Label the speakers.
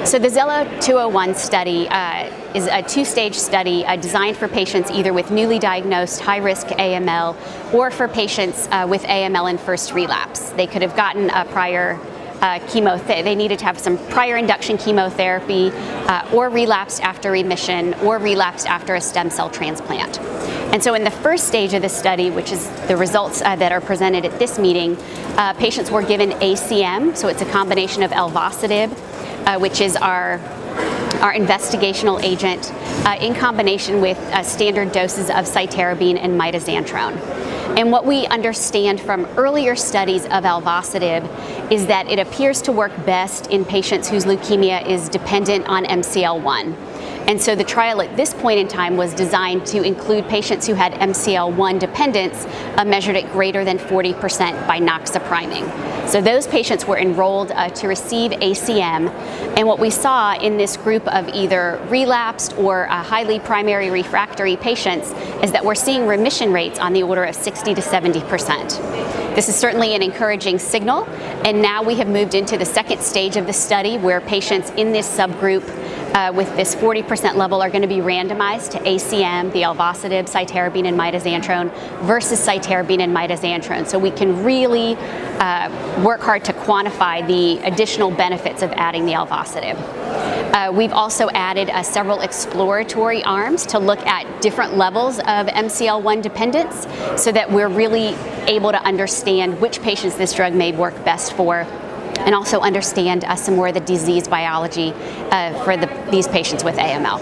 Speaker 1: So the Zella 201 study is a two-stage study designed for patients either with newly diagnosed high-risk AML or for patients with AML in first relapse. They could have gotten a prior chemotherapy. They needed to have some prior induction chemotherapy or relapsed after remission or relapsed after a stem cell transplant. And so in the first stage of the study, which is the results that are presented at this meeting, patients were given ACM, so it's a combination of Alvocidib, which is our investigational agent, in combination with standard doses of Cytarabine and Mitoxantrone. And what we understand from earlier studies of Alvocidib is that it appears to work best in patients whose leukemia is dependent on MCL1. And so the trial at this point in time was designed to include patients who had MCL1 dependence measured at greater than 40% by Noxa priming. So those patients were enrolled to receive ACM, and what we saw in this group of either relapsed or highly primary refractory patients is that we're seeing remission rates on the order of 60 to 70%. This is certainly an encouraging signal, and now we have moved into the second stage of the study where patients in this subgroup with this 40% level are going to be randomized to ACM, the Alvocidib, Cytarabine, and Mitoxantrone versus Cytarabine and Mitoxantrone. So we can really work hard to quantify the additional benefits of adding the Alvocidib. We've also added several exploratory arms to look at different levels of MCL1 dependence so that we're really able to understand which patients this drug may work best for, and also understand some more of the disease biology for these patients with AML.